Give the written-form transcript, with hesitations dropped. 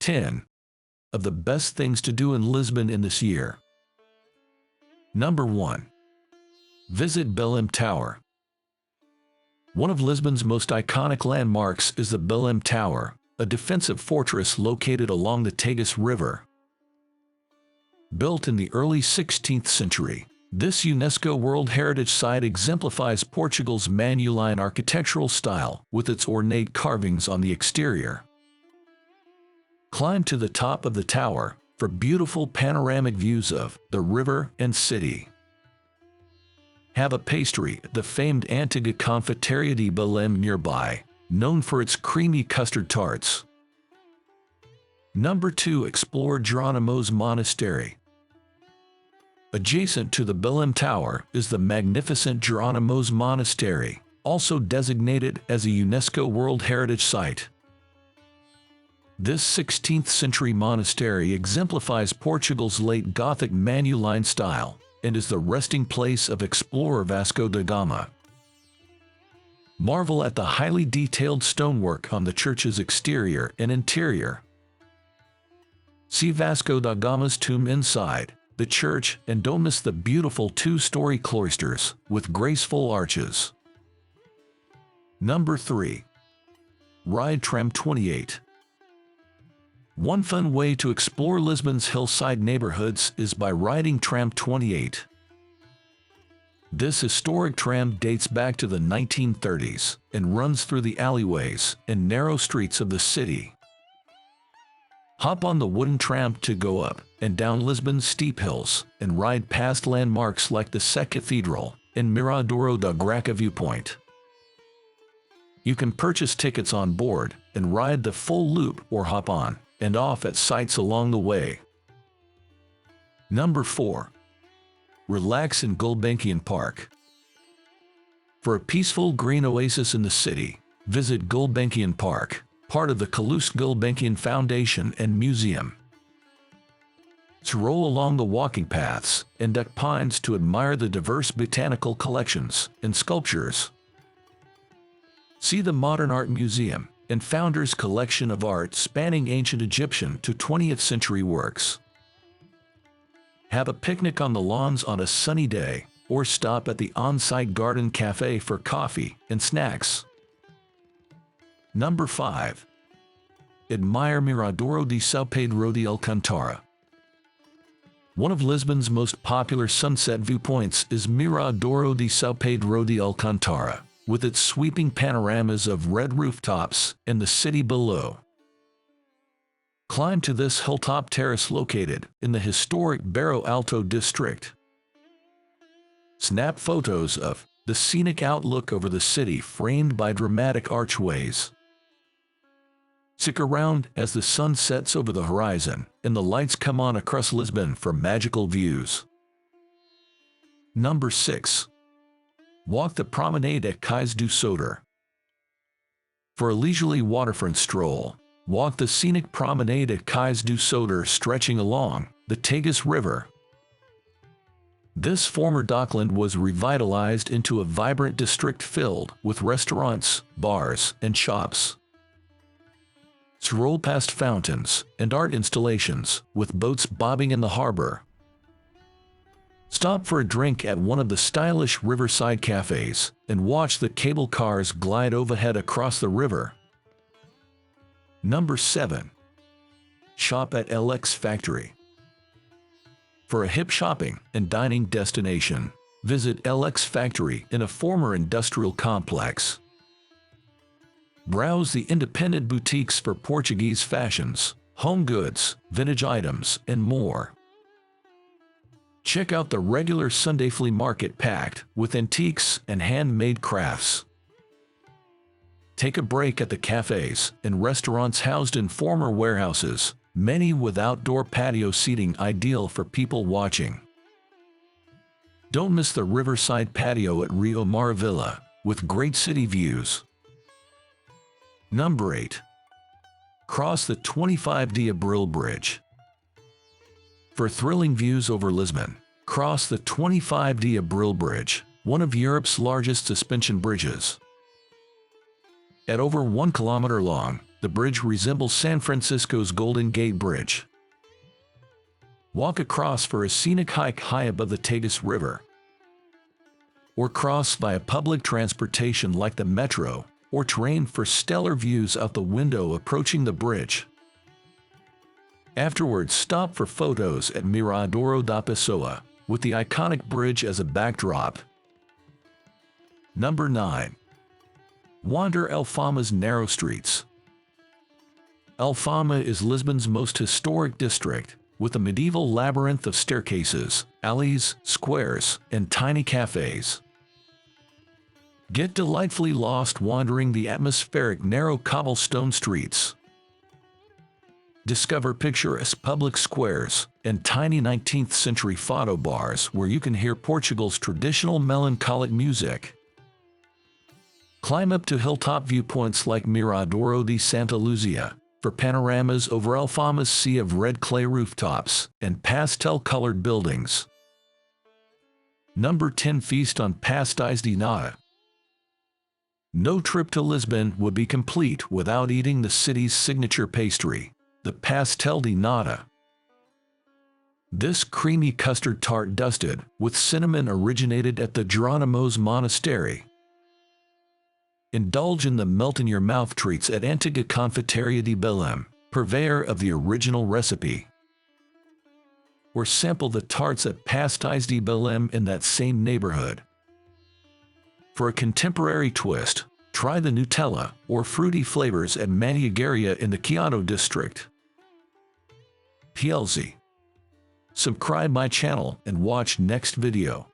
10 of the best things to do in Lisbon in this year. Number 1. Visit Belém Tower. One of Lisbon's most iconic landmarks is the Belém Tower, a defensive fortress located along the Tagus River. Built in the early 16th century, this UNESCO World Heritage Site exemplifies Portugal's Manueline architectural style with its ornate carvings on the exterior. Climb to the top of the tower for beautiful panoramic views of the river and city. Have a pastry at the famed Antiga Confeitaria de Belém nearby, known for its creamy custard tarts. Number 2. Explore Jerónimo's Monastery. Adjacent to the Belém Tower is the magnificent Jerónimo's Monastery, also designated as a UNESCO World Heritage Site. This 16th century monastery exemplifies Portugal's late Gothic Manueline style and is the resting place of explorer Vasco da Gama. Marvel at the highly detailed stonework on the church's exterior and interior. See Vasco da Gama's tomb inside the church and don't miss the beautiful two-story cloisters with graceful arches. Number 3. Ride Tram 28. One fun way to explore Lisbon's hillside neighborhoods is by riding Tram 28. This historic tram dates back to the 1930s and runs through the alleyways and narrow streets of the city. Hop on the wooden tram to go up and down Lisbon's steep hills and ride past landmarks like the Sé Cathedral and Miradouro da Graça viewpoint. You can purchase tickets on board and ride the full loop or hop on and off at sites along the way. Number 4. Relax in Gulbenkian Park. For a peaceful green oasis in the city, visit Gulbenkian Park, part of the Calouste Gulbenkian Foundation and Museum. Stroll along the walking paths and duck pines to admire the diverse botanical collections and sculptures. See the Modern Art Museum and Founder's collection of art spanning ancient Egyptian to 20th century works. Have a picnic on the lawns on a sunny day, or stop at the on-site garden cafe for coffee and snacks. Number 5. Admire Miradouro de São Pedro de Alcântara. One of Lisbon's most popular sunset viewpoints is Miradouro de São Pedro de Alcântara, with its sweeping panoramas of red rooftops and the city below. Climb to this hilltop terrace located in the historic Bairro Alto district. Snap photos of the scenic outlook over the city framed by dramatic archways. Stick around as the sun sets over the horizon and the lights come on across Lisbon for magical views. Number 6. Walk the promenade at Cais do Soter. For a leisurely waterfront stroll, walk the scenic promenade at Cais do Soter stretching along the Tagus River. This former dockland was revitalized into a vibrant district filled with restaurants, bars, and shops. Stroll past fountains and art installations with boats bobbing in the harbor. Stop for a drink at one of the stylish riverside cafes and watch the cable cars glide overhead across the river. Number 7. Shop at LX Factory. For a hip shopping and dining destination, visit LX Factory in a former industrial complex. Browse the independent boutiques for Portuguese fashions, home goods, vintage items, and more. Check out the regular Sunday flea market packed with antiques and handmade crafts. Take a break at the cafes and restaurants housed in former warehouses, many with outdoor patio seating ideal for people watching. Don't miss the riverside patio at Rio Maravilha, with great city views. Number 8. Cross the 25 de Abril Bridge. For thrilling views over Lisbon, cross the 25 de Abril Bridge, one of Europe's largest suspension bridges. At over 1 kilometer long, The bridge resembles San Francisco's Golden Gate Bridge. Walk across for a scenic hike high above the Tagus River. Or cross via public transportation like the metro or train for stellar views out the window approaching the bridge. Afterwards, stop for photos at Miradoro da Pessoa, with the iconic bridge as a backdrop. Number 9. Wander Alfama's narrow streets. Alfama is Lisbon's most historic district, with a medieval labyrinth of staircases, alleys, squares, and tiny cafes. Get delightfully lost wandering the atmospheric narrow cobblestone streets. Discover picturesque public squares and tiny 19th century photo bars where you can hear Portugal's traditional melancholic music. Climb up to hilltop viewpoints like Miradoro de Santa Luzia for panoramas over Alfama's sea of red clay rooftops and pastel-colored buildings. Number 10. Feast on pastéis de nata. No trip to Lisbon would be complete without eating the city's signature pastry, the pastel de nata. This creamy custard tart dusted with cinnamon originated at the Geronimo's Monastery. Indulge in the melt-in-your-mouth treats at Antiga Confeiteria de Belém, purveyor of the original recipe. Or sample the tarts at Pastéis de Belém in that same neighborhood. For a contemporary twist, try the Nutella or fruity flavors at Mantiagueria in the Chiado district. PLZ. Subscribe my channel and watch next video.